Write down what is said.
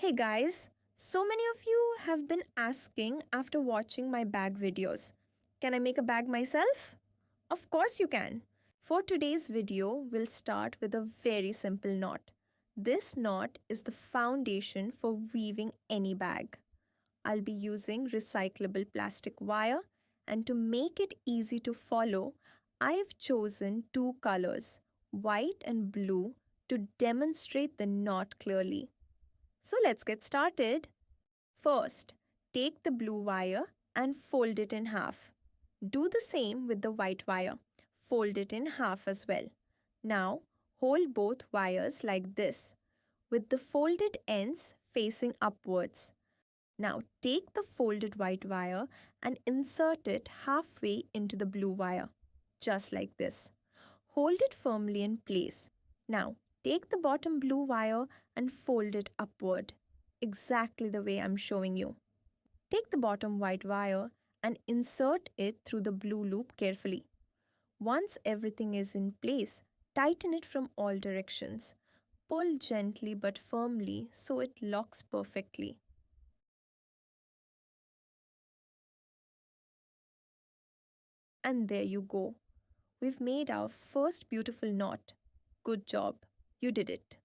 Hey guys, so many of you have been asking after watching my bag videos. Can I make a bag myself? Of course you can. For today's video, we'll start with a very simple knot. This knot is the foundation for weaving any bag. I'll be using recyclable plastic wire, and to make it easy to follow, I have chosen two colors, white and blue, to demonstrate the knot clearly. So let's get started. First, take the blue wire and fold it in half. Do the same with the white wire. Fold it in half as well. Now, hold both wires like this, with the folded ends facing upwards. Now, take the folded white wire and insert it halfway into the blue wire, just like this. Hold it firmly in place. Now, take the bottom blue wire and fold it upward, exactly the way I'm showing you. Take the bottom white wire and insert it through the blue loop carefully. Once everything is in place, tighten it from all directions. Pull gently but firmly so it locks perfectly. And there you go. We've made our first beautiful knot. Good job. You did it.